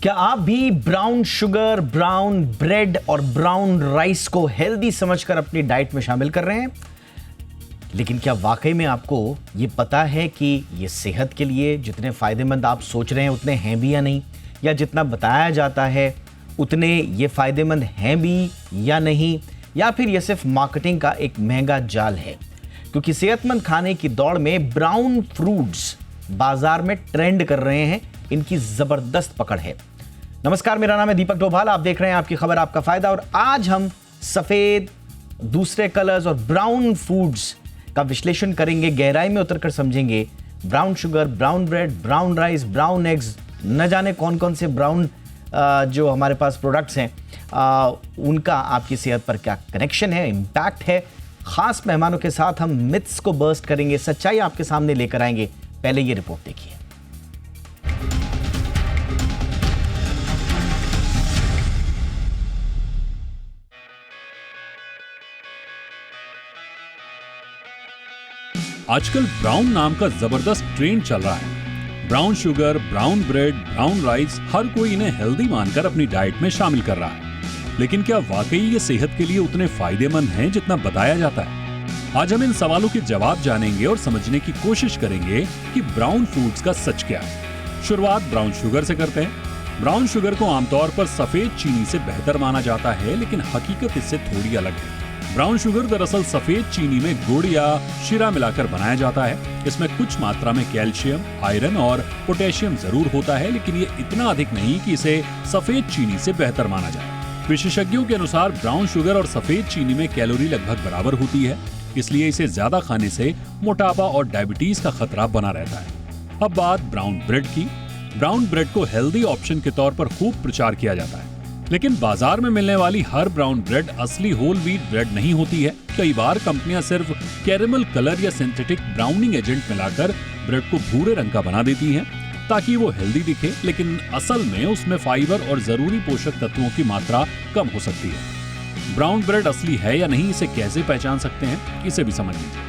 क्या आप भी ब्राउन शुगर, ब्राउन ब्रेड और ब्राउन राइस को हेल्दी समझकर अपनी डाइट में शामिल कर रहे हैं? लेकिन क्या वाकई में आपको ये पता है कि ये सेहत के लिए जितने फायदेमंद आप सोच रहे हैं उतने हैं भी या नहीं, या जितना बताया जाता है उतने ये फायदेमंद हैं भी या नहीं, या फिर ये सिर्फ मार्केटिंग का एक महंगा जाल है? क्योंकि सेहतमंद खाने की दौड़ में ब्राउन फ्रूट्स बाजार में ट्रेंड कर रहे हैं, इनकी जबरदस्त पकड़ है। नमस्कार, मेरा नाम है दीपक डोभाल, आप देख रहे हैं आपकी खबर आपका फायदा। और आज हम सफेद, दूसरे कलर्स और ब्राउन फूड्स का विश्लेषण करेंगे, गहराई में उतरकर समझेंगे brown sugar, brown bread, brown rice, brown eggs, न जाने कौन कौन से ब्राउन जो हमारे पास प्रोडक्ट्स हैं उनका आपकी सेहत पर क्या कनेक्शन है, इम्पैक्ट है। खास मेहमानों के साथ हम मिथ्स को बर्स्ट करेंगे, सच्चाई आपके सामने लेकर आएंगे। पहले ये रिपोर्ट देखिए। आजकल ब्राउन नाम का जबरदस्त ट्रेंड चल रहा है। Brown sugar, brown bread, brown rice, हर कोई इन्हें हेल्दी मानकर अपनी डाइट में शामिल कर रहा है। लेकिन क्या वाकई ये सेहत के लिए उतने फायदेमंद हैं जितना बताया जाता है? आज हम इन सवालों के जवाब जानेंगे और समझने की कोशिश करेंगे कि ब्राउन फूड्स का सच क्या है। शुरुआत ब्राउन शुगर से करते हैं। ब्राउन शुगर को आमतौर पर सफेद चीनी से बेहतर माना जाता है, लेकिन हकीकत इससे थोड़ी अलग है। ब्राउन शुगर दरअसल सफेद चीनी में गुड़ या शीरा मिलाकर बनाया जाता है। इसमें कुछ मात्रा में कैल्शियम, आयरन और पोटेशियम जरूर होता है, लेकिन ये इतना अधिक नहीं कि इसे सफेद चीनी से बेहतर माना जाए। विशेषज्ञों के अनुसार ब्राउन शुगर और सफेद चीनी में कैलोरी लगभग बराबर होती है, इसलिए इसे ज्यादा खाने से मोटापा और डायबिटीज का खतरा बना रहता है। अब बात ब्राउन ब्रेड की। ब्राउन ब्रेड को हेल्दी ऑप्शन के तौर पर खूब प्रचार किया जाता है, लेकिन बाजार में मिलने वाली हर ब्राउन ब्रेड असली होल व्हीट ब्रेड नहीं होती है। कई बार कंपनियां सिर्फ कैरेमल कलर या सिंथेटिक ब्राउनिंग एजेंट मिलाकर ब्रेड को भूरे रंग का बना देती हैं ताकि वो हेल्दी दिखे, लेकिन असल में उसमें फाइबर और जरूरी पोषक तत्वों की मात्रा कम हो सकती है। ब्राउन ब्रेड असली है या नहीं, इसे कैसे पहचान सकते हैं, इसे भी समझ लीजिए।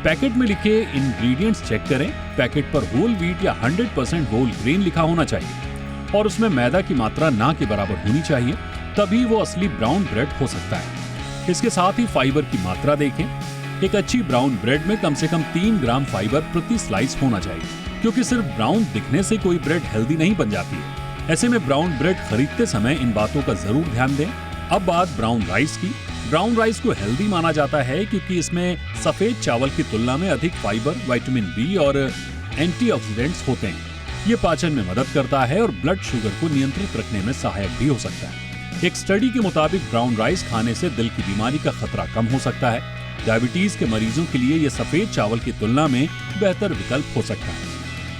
पैकेट में लिखे इंग्रेडिएंट्स चेक करें। पैकेट पर होल व्हीट या 100% होल ग्रेन लिखा होना चाहिए और उसमें मैदा की मात्रा ना के बराबर होनी चाहिए, तभी वो असली ब्राउन ब्रेड हो सकता है। इसके साथ ही फाइबर की मात्रा देखें। एक अच्छी ब्राउन ब्रेड में कम से कम 3 ग्राम फाइबर प्रति स्लाइस होना चाहिए, क्योंकि सिर्फ ब्राउन दिखने से कोई ब्रेड हेल्दी नहीं बन जाती है। ऐसे में ब्राउन ब्रेड खरीदते समय इन बातों का जरूर ध्यान दें। अब बात ब्राउन राइस की। ब्राउन राइस को हेल्दी माना जाता है क्योंकि इसमें सफेद चावल की तुलना में अधिक फाइबर, विटामिन बी और एंटीऑक्सीडेंट्स होते हैं। ये पाचन में मदद करता है और ब्लड शुगर को नियंत्रित रखने में सहायक भी हो सकता है। एक स्टडी के मुताबिक ब्राउन राइस खाने से दिल की बीमारी का खतरा कम हो सकता है। डायबिटीज के मरीजों के लिए ये सफेद चावल की तुलना में बेहतर विकल्प हो सकता है।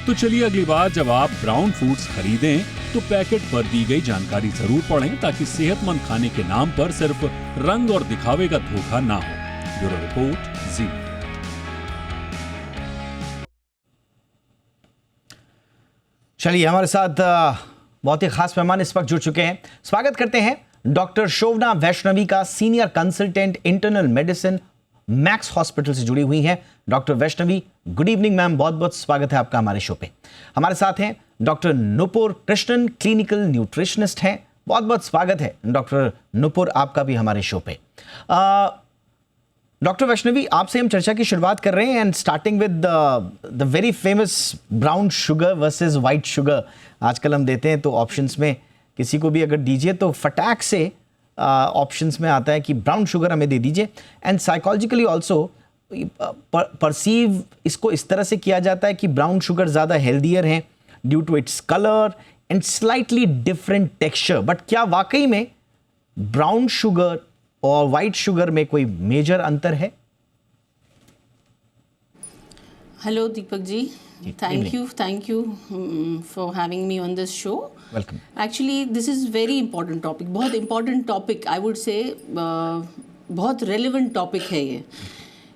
तो चलिए, अगली बार जब आप ब्राउन फूड्स खरीदें तो पैकेट पर दी गई जानकारी जरूर पढ़ें, ताकि सेहतमंद खाने के नाम पर सिर्फ रंग और दिखावे का धोखा ना हो। ब्यूरो रिपोर्ट, जी। चलिए, हमारे साथ बहुत ही खास मेहमान इस वक्त जुड़ चुके हैं। स्वागत करते हैं डॉक्टर शोभना वैष्णवी का, senior consultant internal medicine, max hospital से जुड़ी हुई हैं। Doctor Vaishnavi, good evening ma'am, बहुत बहुत स्वागत है आपका हमारे शो पे। हमारे साथ हैं doctor Nupur Krishnan, clinical nutritionist हैं। बहुत बहुत स्वागत है डॉक्टर नुपुर आपका भी हमारे शो पे। डॉक्टर वैष्णवी, आपसे हम चर्चा की शुरुआत कर रहे हैं, and starting with the very famous brown sugar versus white sugar. आजकल हम देते हैं तो ऑप्शंस में किसी को भी अगर दीजिए तो फटाक से ऑप्शंस में आता है कि ब्राउन शुगर हमें दे दीजिए। एंड साइकोलॉजिकली ऑल्सो परसीव इसको इस तरह से किया जाता है कि ब्राउन शुगर ज़्यादा हेल्दियर हैं due to its colour and slightly different texture. But क्या वाकई में ब्राउन शुगर और वाइट शुगर में कोई मेजर अंतर है? Hello Deepak ji, thank you for having me on this show. Welcome. Actually, this is very important topic, बहुत important topic, I would say, बहुत relevant topic है ये।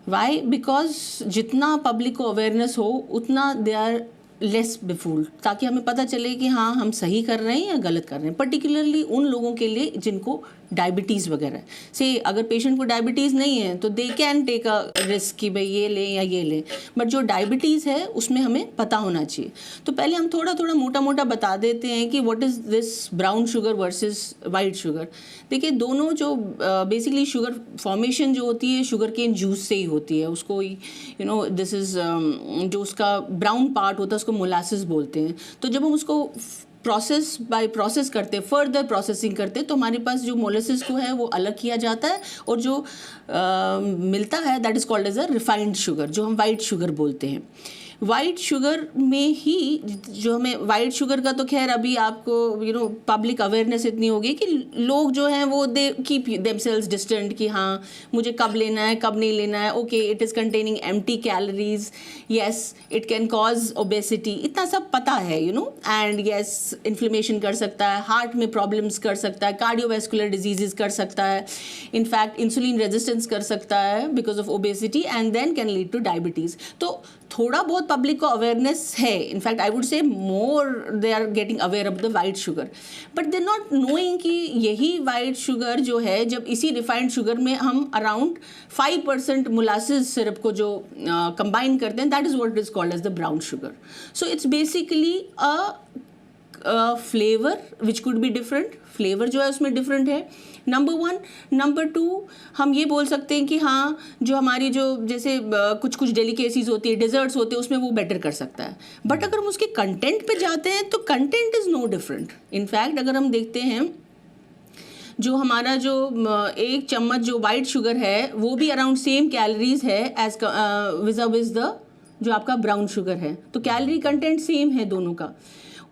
Why? Because जितना पब्लिक को अवेयरनेस हो उतना दे आर लेस बेफूल्ड, ताकि हमें पता चले कि हाँ हम सही कर रहे हैं या गलत कर रहे हैं, पर्टिकुलरली उन लोगों के लिए जिनको डायबिटीज़ वगैरह से, अगर पेशेंट को डायबिटीज़ नहीं है तो they can take a risk कि भाई ये लें या ये लें, बट जो डायबिटीज़ है उसमें हमें पता होना चाहिए। तो पहले हम थोड़ा थोड़ा मोटा मोटा बता देते हैं कि what is this brown sugar versus white sugar. देखिए दोनों जो बेसिकली शुगर फॉर्मेशन जो होती है शुगर केन जूस से ही होती है, उसको दिस इज़ जो उसका ब्राउन पार्ट होता है उसको मोलासिस बोलते हैं। तो जब हम उसको प्रोसेस करते हैं, फर्दर प्रोसेसिंग करते हैं, तो हमारे पास जो मोलासिस को है वो अलग किया जाता है और जो मिलता है that is called as a refined sugar, जो हम वाइट शुगर बोलते हैं। वाइट शुगर में ही जो हमें वाइट शुगर का तो खैर अभी आपको पब्लिक अवेयरनेस इतनी होगी कि लोग जो हैं वो दे कीप देमसेल्व्स डिस्टेंट कि हाँ मुझे कब लेना है कब नहीं लेना है, okay it is containing empty calories, yes it can cause obesity, इतना सब पता है एंड यस इन्फ्लेमेशन कर सकता है, हार्ट में प्रॉब्लम्स कर सकता है, कार्डियोवैस्कुलर डिजीजेस कर सकता है, इनफैक्ट इंसुलिन रेजिस्टेंस कर सकता है because of obesity and then can lead to diabetes. तो थोड़ा बहुत पब्लिक को अवेयरनेस है, in fact I would say more they are getting aware of the white sugar, but they not knowing कि यही वाइट शुगर जो है जब इसी रिफाइंड शुगर में हम अराउंड 5% मोलासिस सिरप को जो कंबाइन करते हैं that is what is called as the brown sugar. So it's basically a flavour which could be different, flavour जो है उसमें डिफरेंट है, नंबर 1। नंबर 2 हम ये बोल सकते हैं कि हाँ जो हमारी जो जैसे कुछ कुछ डेलिकेसीज होती है, डेजर्ट्स होते हैं, उसमें वो बेटर कर सकता है, बट अगर हम उसके कंटेंट पे जाते हैं तो content is no different. In fact अगर हम देखते हैं जो हमारा जो 1 चम्मच जो वाइट शुगर है वो भी अराउंड सेम कैलोरीज है एज विज़ द जो आपका ब्राउन शुगर है, तो कैलोरी कंटेंट सेम है दोनों का।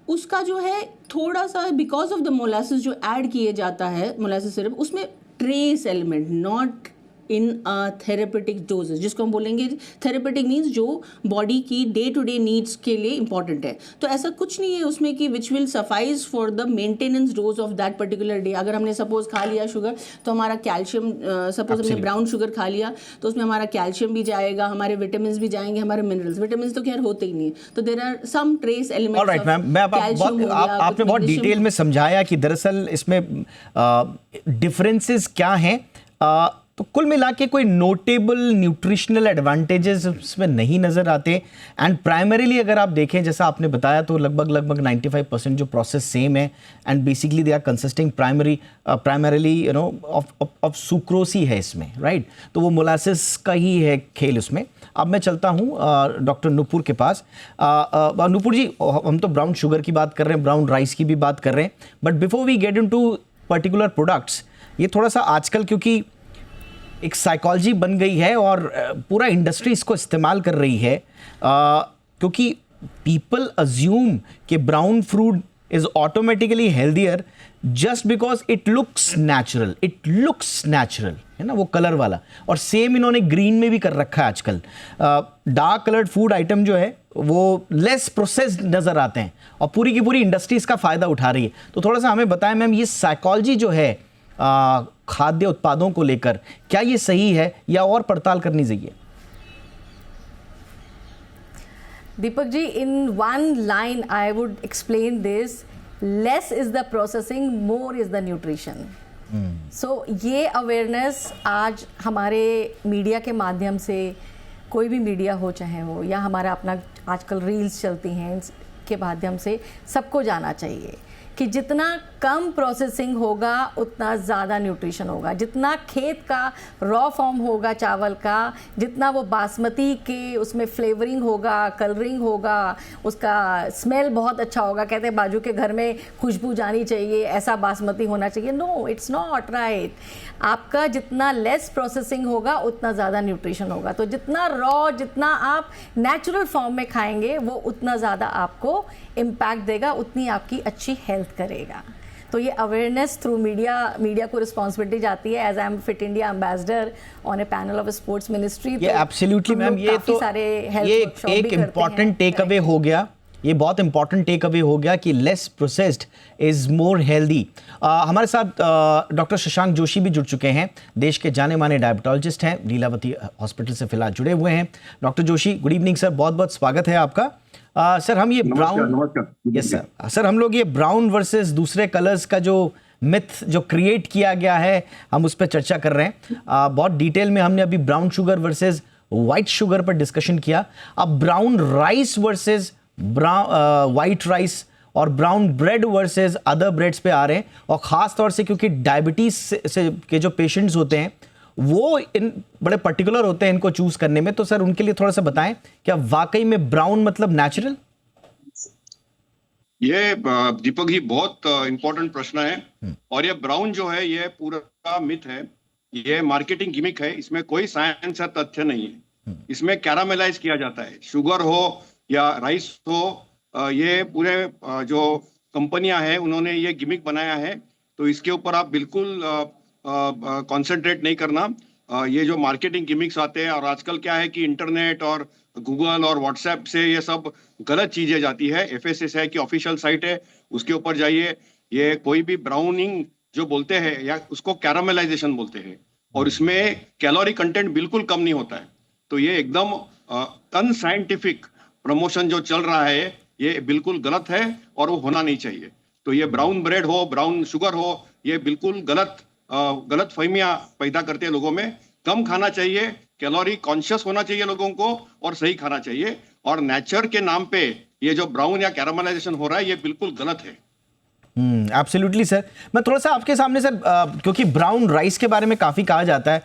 उसका जो है थोड़ा सा बिकॉज ऑफ द मोलासिस जो ऐड किए जाता है मोलासिस सिरप, उसमें trace element not in a therapeutic doses, जिसको हम बोलेंगे थेरेपेटिक मीन्स जो बॉडी की डे टू डे नीड्स के लिए इंपॉर्टेंट है। तो ऐसा कुछ नहीं है उसमें कि which will suffice for the maintenance dose of that particular day. अगर हमने सपोज खा लिया शुगर तो हमारा कैल्शियम, सपोज हमने ब्राउन शुगर खा लिया तो उसमें हमारा कैल्शियम भी जाएगा, हमारे विटामिन भी जाएंगे, हमारे मिनरल्स, विटामिन तो खैर होते ही नहीं है, तो there are some trace elements. Alright ma'am, आपने बहुत डिटेल में समझाया कि दरअसल इसमें डिफरेंसेस क्या हैं। तो कुल मिला के कोई नोटेबल न्यूट्रिशनल एडवांटेजेस इसमें नहीं नज़र आते, एंड प्राइमरीली अगर आप देखें जैसा आपने बताया तो लगभग 95% जो प्रोसेस सेम है, and basically they are consisting primarily of sucrose है इसमें, राइट। तो वो मोलासिस का ही है खेल उसमें। अब मैं चलता हूँ डॉक्टर नुपुर के पास। नुपुर जी, हम तो ब्राउन शुगर की बात कर रहे हैं, ब्राउन राइस की भी बात कर रहे हैं, but before we get into particular products, ये थोड़ा सा आजकल क्योंकि एक साइकोलॉजी बन गई है और पूरा इंडस्ट्री इसको इस्तेमाल कर रही है, क्योंकि पीपल अज्यूम कि brown fruit is automatically healthier just because it looks natural, है ना, वो कलर वाला। और सेम इन्होंने ग्रीन में भी कर रखा है आजकल। डार्क कलर्ड फूड आइटम जो है वो लेस प्रोसेस्ड नज़र आते हैं और पूरी की पूरी इंडस्ट्री इसका फ़ायदा उठा रही है। तो थोड़ा सा हमें बताएं मैम, ये साइकोलॉजी जो है खाद्य उत्पादों को लेकर, क्या ये सही है या और पड़ताल करनी चाहिए? Deepak ji, in one line I would explain this, less is the processing, more is the nutrition. So ये अवेयरनेस आज हमारे मीडिया के माध्यम से, कोई भी मीडिया हो चाहे वो, या हमारा अपना आजकल रील्स चलती हैं के माध्यम से सबको जाना चाहिए कि जितना कम प्रोसेसिंग होगा उतना ज़्यादा न्यूट्रिशन होगा। जितना खेत का रॉ फॉर्म होगा चावल का, जितना वो बासमती के उसमें फ्लेवरिंग होगा, कलरिंग होगा, उसका स्मेल बहुत अच्छा होगा। कहते हैं बाजू के घर में खुशबू जानी चाहिए, ऐसा बासमती होना चाहिए। No, it's not right. आपका जितना लेस प्रोसेसिंग होगा उतना ज़्यादा न्यूट्रिशन होगा। तो जितना रॉ, जितना आप नेचुरल फॉर्म में खाएंगे वो उतना ज़्यादा आपको इम्पैक्ट देगा, उतनी आपकी अच्छी हेल्थ करेगा। तो ये अवेयरनेस थ्रू मीडिया को रिस्पॉन्सिबिलिटी जाती है। As I am fit India ambassador on a panel of sports ministry. ये एब्सोल्युटली मैम, ये तो ये एक इम्पॉर्टेंट टेक अवे हो गया, ये बहुत इंपॉर्टेंट टेक अवे हो गया कि less processed is more healthy. हमारे साथ डॉक्टर शशांक जोशी भी जुड़ चुके हैं, देश के जाने माने डायबिटोलॉजिस्ट हैं, लीलावती हॉस्पिटल से फिलहाल जुड़े हुए हैं। Doctor Joshi, good evening sir, बहुत बहुत स्वागत है आपका। सर हम ये ब्राउन, यस सर, हम लोग ये ब्राउन वर्सेस दूसरे कलर्स का जो मिथ जो क्रिएट किया गया है हम उस पर चर्चा कर रहे हैं। बहुत डिटेल में हमने अभी brown sugar versus white sugar पर डिस्कशन किया। अब brown rice versus white rice और brown bread versus other breads पे आ रहे हैं, और ख़ास तौर से क्योंकि डायबिटीज से के जो पेशेंट्स होते हैं वो इन बड़े पर्टिकुलर होते हैं इनको चूज करने में। तो सर उनके लिए थोड़ा सा बताएं, क्या वाकई में ब्राउन मतलब नेचुरल? ये दीपक जी बहुत इंपॉर्टेंट प्रश्न है, और ये ब्राउन जो है ये पूरा मिथ है, ये मार्केटिंग गिमिक है, इसमें कोई साइंस या तथ्य नहीं है। इसमें कैरामेलाइज किया जाता है, शुगर हो या राइस हो, ये पूरे जो कंपनियां हैं उन्होंने ये गिमिक बनाया है, तो इसके ऊपर आप बिल्कुल कंसंट्रेट नहीं करना। ये जो मार्केटिंग गिमिक्स आते हैं, और आजकल क्या है कि इंटरनेट और गूगल और व्हाट्सएप से ये सब गलत चीजें जाती है। FSS की ऑफिशियल साइट है, उसके ऊपर जाइए, ये कोई भी ब्राउनिंग जो बोलते हैं या उसको कैरामेलाइजेशन बोलते हैं, और इसमें कैलोरी कंटेंट बिल्कुल कम नहीं होता है। तो ये एकदम अनसाइंटिफिक प्रमोशन जो चल रहा है ये बिल्कुल गलत है, और वो होना नहीं चाहिए। तो ये ब्राउन ब्रेड हो, ब्राउन शुगर हो, ये बिल्कुल गलत फहमियां पैदा करते हैं लोगों में। कम खाना चाहिए, कैलोरी कॉन्शियस होना चाहिए लोगों को, और सही खाना चाहिए। और नेचर के नाम पे ये जो ब्राउन या कैरामलाइजेशन हो रहा है ये बिल्कुल गलत है। Absolutely sir. मैं थोड़ा सा आपके सामने सर, क्योंकि ब्राउन राइस के बारे में काफ़ी कहा जाता है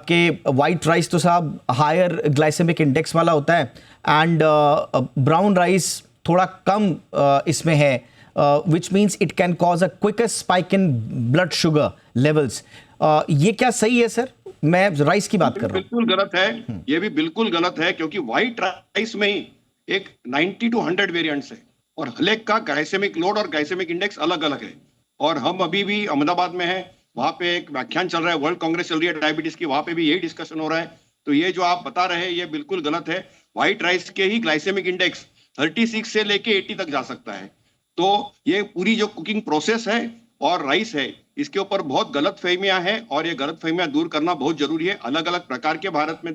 कि वाइट राइस तो साहब हायर ग्लाइसेमिक इंडेक्स वाला होता है, एंड ब्राउन राइस थोड़ा कम इसमें है, which means it can cause a quicker spike in blood sugar levels. ये क्या सही है सर? मैं राइस की बात कर रहा हूँ। बिल्कुल गलत है, ये भी बिल्कुल गलत है, क्योंकि व्हाइट राइस में ही एक 90 to 100 वेरिएंट्स है, और हर एक का ग्लाइसेमिक लोड और ग्लाइसेमिक इंडेक्स अलग अलग है। और हम अभी भी अहमदाबाद में हैं, वहां पे एक व्याख्यान चल रहा है, वर्ल्ड कांग्रेस चल रही है डायबिटीज की, वहां पे भी यही डिस्कशन हो रहा है। तो ये जो आप बता रहे हैं ये बिल्कुल गलत है। व्हाइट राइस के ही ग्लाइसेमिक इंडेक्स 36 से लेके 80 तक जा सकता है। तो ये पूरी जो कुकिंग प्रोसेस है और राइस है, इसके ऊपर बहुत गलत फहमियां हैं, और ये गलत फहमियां दूर करना बहुत जरूरी है। अलग अलग प्रकार के भारत में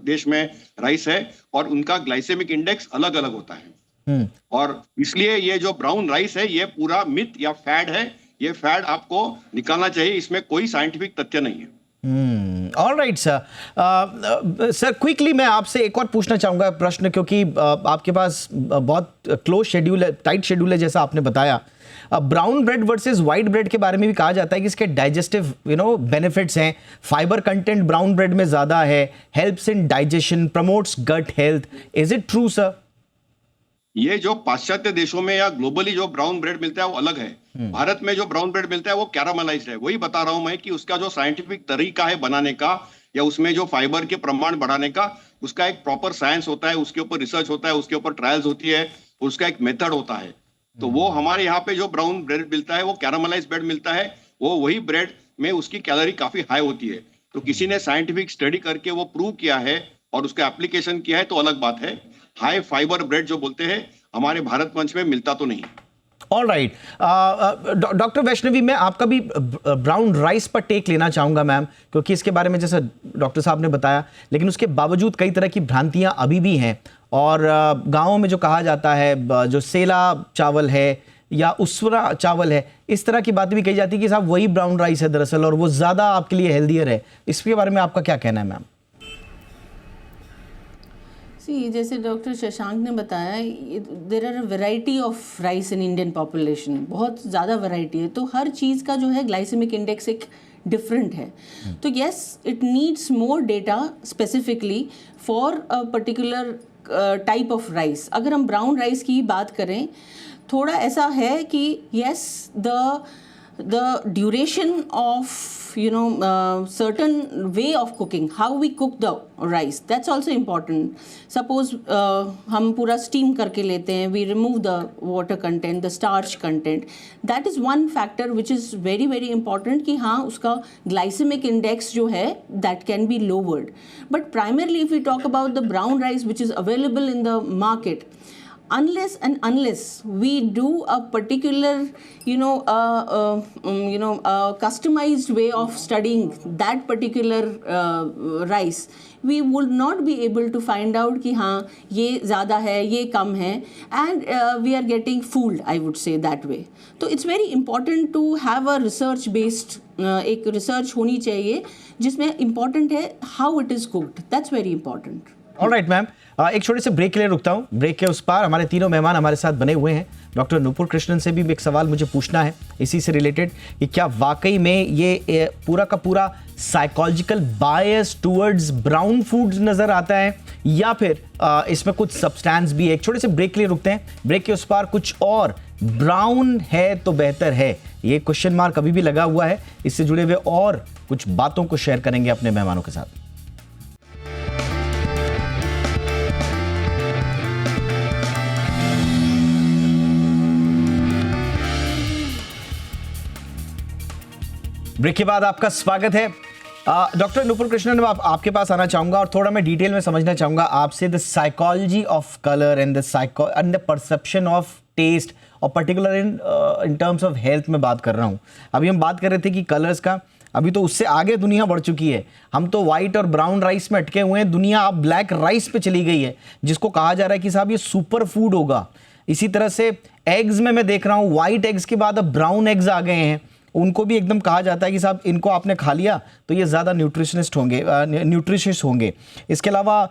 देश में राइस है, और उनका ग्लाइसेमिक इंडेक्स अलग अलग होता है। और इसलिए ये जो ब्राउन राइस है ये पूरा मिथ या फैड है, ये फैड आपको निकालना चाहिए, इसमें कोई साइंटिफिक तथ्य नहीं है। All right sir. Sir quickly मैं आपसे एक और पूछना चाहूँगा प्रश्न, क्योंकि आपके पास बहुत क्लोज शेड्यूल है, टाइट शेड्यूल है जैसा आपने बताया। Brown bread versus white bread के बारे में भी कहा जाता है कि इसके डाइजेस्टिव बेनिफिट्स हैं, फाइबर कंटेंट ब्राउन ब्रेड में ज़्यादा है, helps in digestion, promotes gut health. Is it true sir? ये जो पाश्चात्य देशों में या ग्लोबली जो ब्राउन ब्रेड मिलता है वो अलग है। भारत में जो ब्राउन ब्रेड मिलता है वो कैरामलाइज्ड है। वही बता रहा हूं मैं कि उसका जो साइंटिफिक तरीका है बनाने का, या उसमें जो फाइबर के प्रमाण बढ़ाने का, उसका एक प्रॉपर साइंस होता है, उसके ऊपर रिसर्च होता है, उसके ऊपर ट्रायल्स होती है, उसका एक मेथड होता है। तो वो हमारे यहाँ पे जो ब्राउन ब्रेड मिलता है वो कैरामलाइज्ड ब्रेड मिलता है, वो वही ब्रेड में उसकी कैलोरी काफी हाई होती है। तो किसी ने साइंटिफिक स्टडी करके वो प्रूव किया है और उसका एप्लीकेशन किया है तो अलग बात है। हाई फाइबर ब्रेड जो बोलते हैं हमारे भारत मंच में मिलता तो नहीं। ऑल राइट, डॉक्टर वैष्णवी, मैं आपका भी ब्राउन राइस पर टेक लेना चाहूँगा मैम, क्योंकि इसके बारे में जैसा डॉक्टर साहब ने बताया, लेकिन उसके बावजूद कई तरह की भ्रांतियाँ अभी भी हैं। और गाँवों में जो कहा जाता है, जो सेला चावल है या उसरा चावल है, इस तरह की बातें भी कही जाती है कि साहब वही ब्राउन राइस है दरअसल, और वो ज़्यादा आपके लिए हेल्दियर है। इसके बारे में आपका क्या कहना है मैम? जैसे डॉक्टर शशांक ने बताया, there are a variety of rice in Indian population, बहुत ज़्यादा वैरायटी है, तो हर चीज़ का जो है ग्लाइसेमिक इंडेक्स एक डिफरेंट है। तो yes, it needs more data specifically for a particular type of rice. अगर हम ब्राउन राइस की बात करें, थोड़ा ऐसा है कि yes, the duration of certain way of cooking, how we cook the rice, that's also important. Suppose हम पूरा steam करके लेते हैं, we remove the water content, the starch content, that is one factor which is very very important कि हाँ उसका glycemic index जो है that can be lowered. But primarily if we talk about the brown rice which is available in the market, unless we do a particular, customized way of studying that particular rice, we would not be able to find out कि हाँ ये ज़्यादा है, ये कम है, and we are getting fooled, I would say that way. तो it's very important to have a research based एक research होनी चाहिए जिसमें important है how it is cooked. That's very important. Alright ma'am, एक छोटे से ब्रेक के लिए रुकता हूँ. ब्रेक के उस पार हमारे तीनों मेहमान हमारे साथ बने हुए हैं. डॉक्टर नूपुर कृष्णन से भी एक सवाल मुझे पूछना है इसी से रिलेटेड कि क्या वाकई में ये पूरा का पूरा psychological bias towards brown foods नजर आता है या फिर इसमें कुछ सब्सटेंस भी है. एक छोटे से ब्रेक के लिए रुकते हैं. ब्रेक के उस पार कुछ और ब्राउन है तो बेहतर है, ये क्वेश्चन मार्क अभी भी लगा हुआ है. इससे जुड़े हुए और कुछ बातों को शेयर करेंगे अपने मेहमानों के साथ. ब्रेक के बाद आपका स्वागत है. डॉक्टर नूपुर कृष्णन, आपके पास आना चाहूंगा और थोड़ा मैं डिटेल में समझना चाहूंगा आपसे the psychology of colour and the perception of taste और particular in terms of health में बात कर रहा हूं. अभी हम बात कर रहे थे कि कलर्स का, अभी तो उससे आगे दुनिया बढ़ चुकी है. हम तो वाइट और ब्राउन राइस में अटके हुए हैं, दुनिया अब ब्लैक राइस पे चली गई है जिसको कहा जा रहा है कि साहब ये सुपर फूड होगा. इसी तरह से एग्स में मैं देख रहा हूँ वाइट एग्स के बाद अब ब्राउन एग्स आ गए हैं, उनको भी एकदम कहा जाता है कि साहब इनको आपने खा लिया तो ये ज़्यादा न्यूट्रिशियस होंगे. इसके अलावा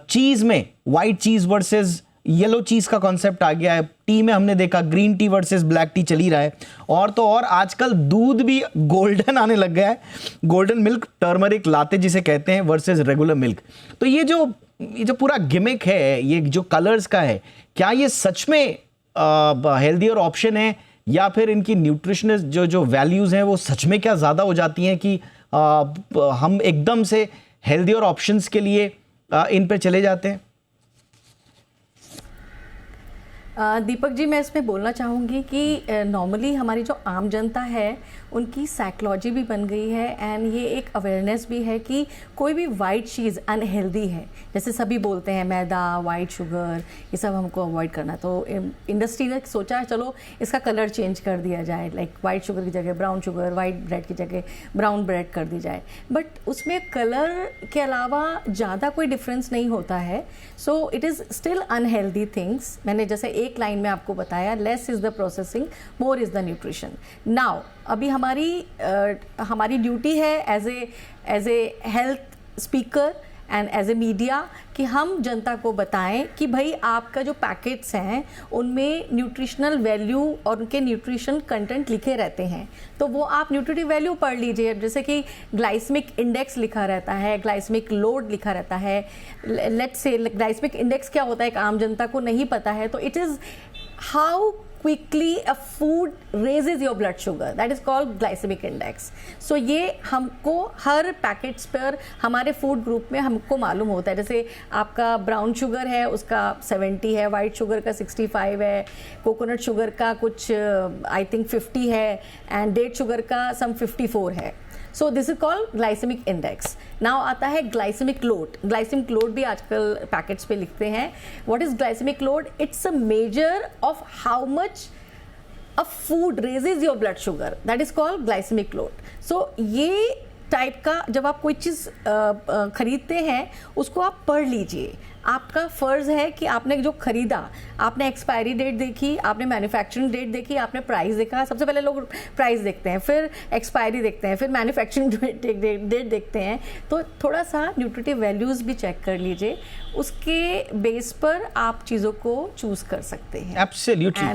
चीज़ में वाइट चीज़ वर्सेस येलो चीज़ का कॉन्सेप्ट आ गया है. टी में हमने देखा green tea versus black T चली रहा है. और तो और आजकल दूध भी गोल्डन आने लग गया है, गोल्डन मिल्क टर्मरिक लाते जिसे कहते हैं वर्सेस रेगुलर मिल्क. तो ये जो पूरा गिमिक है, ये जो कलर्स का है, क्या ये सच में हेल्दियर ऑप्शन है या फिर इनकी न्यूट्रिशनस जो वैल्यूज़ हैं वो सच में क्या ज़्यादा हो जाती हैं कि हम एकदम से हेल्दियर ऑप्शंस के लिए इन पे चले जाते हैं? दीपक जी, मैं इसमें बोलना चाहूँगी कि नॉर्मली हमारी जो आम जनता है उनकी साइकोलॉजी भी बन गई है एंड ये एक अवेयरनेस भी है कि कोई भी वाइट चीज़ अनहेल्दी है. जैसे सभी बोलते हैं मैदा, वाइट शुगर, ये सब हमको अवॉइड करना. तो इंडस्ट्री ने सोचा चलो इसका कलर चेंज कर दिया जाए, लाइक वाइट शुगर की जगह ब्राउन शुगर, वाइट ब्रेड की जगह ब्राउन ब्रेड कर दी जाए. बट उसमें कलर के अलावा ज़्यादा कोई डिफरेंस नहीं होता है. So it is still unhealthy things. मैंने जैसे एक लाइन में आपको बताया, less is the processing, more is the nutrition. Now अभी हमारी ड्यूटी है as a health speaker and as a media कि हम जनता को बताएं कि भाई आपका जो पैकेट्स हैं उनमें न्यूट्रिशनल वैल्यू और उनके न्यूट्रिशन कंटेंट लिखे रहते हैं, तो वो आप न्यूट्रिटिव वैल्यू पढ़ लीजिए. जैसे कि ग्लाइसेमिक इंडेक्स लिखा रहता है, ग्लाइसेमिक लोड लिखा रहता है. लेट्स से ग्लाइसेमिक इंडेक्स क्या होता है एक आम जनता को नहीं पता है. तो it is how quickly a food raises your blood sugar, that is called glycemic index. So ये हमको हर पैकेट्स पर हमारे फूड ग्रुप में हमको मालूम होता है. जैसे आपका ब्राउन शुगर है उसका 70 है, वाइट शुगर का 65 है, कोकोनट शुगर का कुछ आई थिंक 50 है एंड डेट शुगर का सम 54 है. So this is called glycaemic index. Now आता है ग्लाइसेमिक लोड. ग्लाइसेमिक लोड भी आजकल पैकेट्स पे लिखते हैं. What is glycemic load? It's a measure of how much a food raises your blood sugar, that is called glycemic load. So ये type का जब आप कोई चीज़ खरीदते हैं उसको आप पढ़ लीजिए. आपका फ़र्ज़ है कि आपने जो ख़रीदा, आपने एक्सपायरी डेट देखी, आपने मैन्युफैक्चरिंग डेट देखी, आपने प्राइस देखा. सबसे पहले लोग प्राइस देखते हैं, फिर एक्सपायरी देखते हैं, फिर मैन्युफैक्चरिंग डेट देखते हैं. तो थोड़ा सा न्यूट्रिटिव वैल्यूज़ भी चेक कर लीजिए, उसके बेस पर आप चीज़ों को चूज़ कर सकते हैं. एब्सोल्युटली.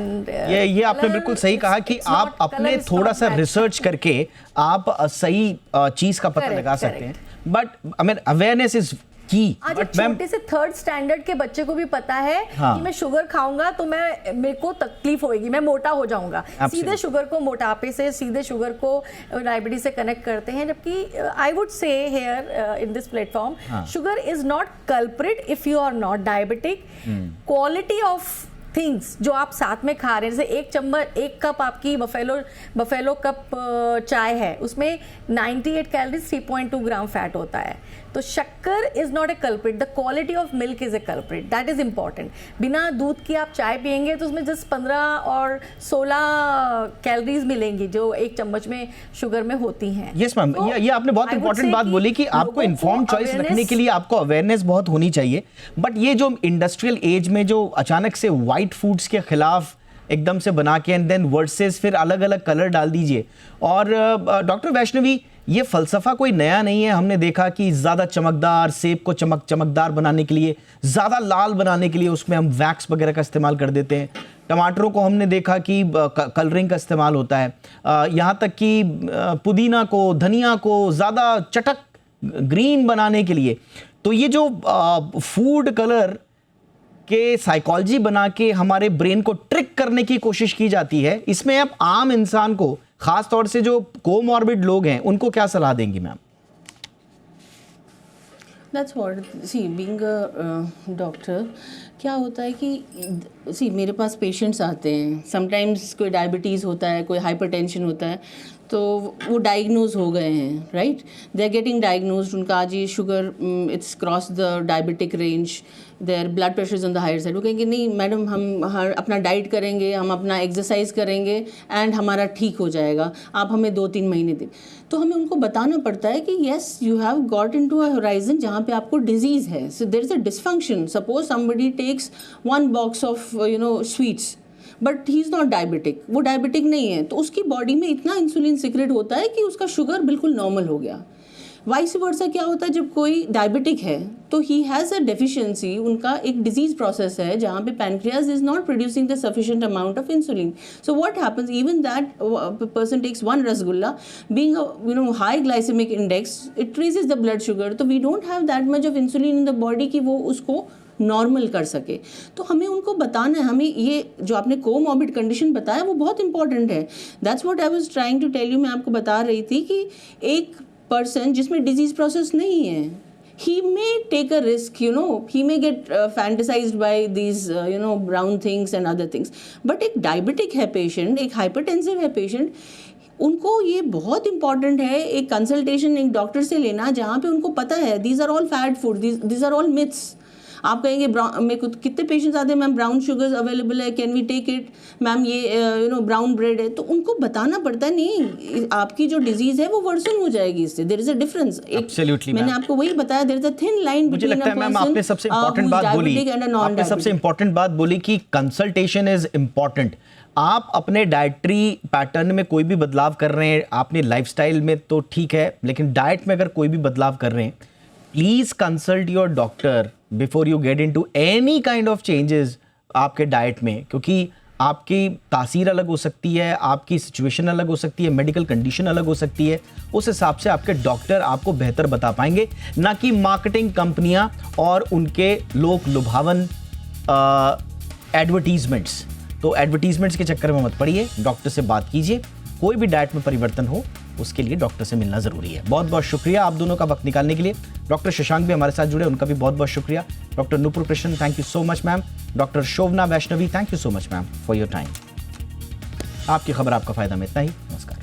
ये आपने बिल्कुल सही कहा कि आप अपने थोड़ा सा रिसर्च करके आप सही चीज़ का पता लगा सकते हैं. But I mean awareness is की. छोटे से 3rd स्टैंडर्ड के बच्चे को भी पता है कि मैं शुगर खाऊंगा तो मेरे को तकलीफ होगी, मैं मोटा हो जाऊंगा. सीधे शुगर को मोटापे से, सीधे शुगर को डायबिटीज से कनेक्ट करते हैं. जबकि I would say here in this platform, sugar is not culprit if you are not diabetic. Quality of things जो आप साथ में खा रहे हैं, जैसे एक कप आपकी बफेलो कप चाय है, उसमें 98 कैलोरीज 3.2 ग्राम फैट होता है। तो शक्कर is not a culprit, the quality of milk is a culprit, that is important. बिना दूध की आप चाय पियेंगे तो उसमें जस्ट 15 और 16 कैलोरीज मिलेंगी जो एक चम्मच में शुगर में होती हैं। यस मैम, ये आपने बहुत इंपॉर्टेंट बात बोली कि आपको इन्फॉर्म चॉइस रखने के लिए आपको अवेयरनेस बहुत होनी चाहिए। बट ये जो इंडस्ट्रियल एज में जो अचानक से वाइट फूड्स के खिलाफ एकदम से बना के एंड देन वर्सेस फिर अलग अलग कलर डाल दीजिए। और डॉक्टर वैष्णवी, ये फलसफा कोई नया नहीं है। हमने देखा कि ज़्यादा चमकदार सेब को चमकदार बनाने के लिए, ज़्यादा लाल बनाने के लिए उसमें हम वैक्स वगैरह का इस्तेमाल कर देते हैं। टमाटरों को हमने देखा कि कलरिंग का इस्तेमाल होता है। यहाँ तक कि पुदीना को, धनिया को ज़्यादा चटक ग्रीन बनाने के लिए। तो ये जो फूड कलर के साइकोलॉजी बना के हमारे ब्रेन को ट्रिक करने की कोशिश की जाती है, इसमें अब आम इंसान को, खास तौर से जो कोमॉर्बिड लोग हैं, उनको क्या सलाह देंगी ma'am? That's what, see, being a doctor, क्या होता है कि मेरे पास पेशेंट्स आते हैं, समटाइम्स कोई डायबिटीज़ होता है, कोई हाइपरटेंशन होता है, तो वो डायग्नोज हो गए हैं, right, they are getting diagnose, उनका आज ये sugar it's cross the diabetic range, their blood pressure is on the higher side. वो कहेंगे नहीं मैडम, हम अपना डाइट करेंगे, हम अपना एक्सरसाइज करेंगे एंड हमारा ठीक हो जाएगा, आप हमें 2-3 महीने दें। तो हमें उनको बताना पड़ता है कि yes you have got into a horizon जहाँ पे आपको डिजीज़ है, so there is a dysfunction. Suppose somebody takes 1 box of sweets but he is not diabetic, वो डायबिटिक नहीं है, तो उसकी बॉडी में इतना इंसुलिन सिक्रेट होता है कि उसका शुगर बिल्कुल नॉर्मल हो गया। वाइस वर्सा क्या होता है, जब कोई डायबिटिक है तो ही हैज़ अ डेफिशिएंसी, उनका एक डिजीज प्रोसेस है जहाँ पे pancreas is not producing the sufficient amount of insulin. So what happens, even that person takes 1 rasgulla, being high glycemic index, it raises the blood sugar, तो we don't have that much of insulin in the body कि वो उसको normal कर सके। तो हमें उनको बताना है, हमें ये जो आपने कोमॉर्बिड कंडीशन बताया वो बहुत इंपॉर्टेंट है। That's what I was trying to tell you. मैं आपको बता रही थी कि एक पर्सन जिसमें डिजीज प्रोसेस नहीं है, he may take a risk, he may get fantasized by these brown things and other things, but एक डायबिटिक है पेशेंट, एक हाइपरटेंसिव है पेशेंट, उनको ये बहुत इंपॉर्टेंट है एक कंसल्टेशन एक डॉक्टर से लेना जहाँ पे उनको पता है these are all fat food, these are all myths। आप कहेंगे मेरे को कितने पेशेंट्स आते हैं, मैम ब्राउन शुगर अवेलेबल है, can we take it, ma'am ये ब्राउन ब्रेड है, तो उनको बताना पड़ता है नहीं, आपकी जो डिजीज है वो वर्सन हो जाएगी इससे, देयर इज अ डिफरेंस। मैंने आपको वही बताया, there is a thin line मुझे लगता है मैम आपने सबसे इंपॉर्टेंट बात बोली, आपने सबसे इंपॉर्टेंट बात बोली कि कंसल्टेशन इज इंपॉर्टेंट। आप अपने डाइटरी पैटर्न में कोई भी बदलाव कर रहे हैं, आपने लाइफस्टाइल में तो ठीक है, लेकिन डाइट में अगर कोई भी बदलाव कर रहे हैं, please consult your doctor before you get into any kind of changes आपके डाइट में, क्योंकि आपकी तासीर अलग हो सकती है, आपकी सिचुएशन अलग हो सकती है, मेडिकल कंडीशन अलग हो सकती है। उस हिसाब से आपके डॉक्टर आपको बेहतर बता पाएंगे, ना कि मार्केटिंग कंपनियां और उनके लोक लुभावन एडवर्टीजमेंट्स। तो एडवर्टीजमेंट्स के चक्कर में मत पड़िए, डॉक्टर से बात कीजिए। कोई भी डाइट में परिवर्तन हो उसके लिए डॉक्टर से मिलना ज़रूरी है। बहुत बहुत शुक्रिया आप दोनों का वक्त निकालने के लिए। डॉक्टर शशांक भी हमारे साथ जुड़े, उनका भी बहुत बहुत शुक्रिया। Doctor Nupur Krishnan, thank you so much ma'am. Doctor Shobhana Vaishnavi, thank you so much ma'am for your time. आपकी खबर आपका फ़ायदा में इतना ही। नमस्कार।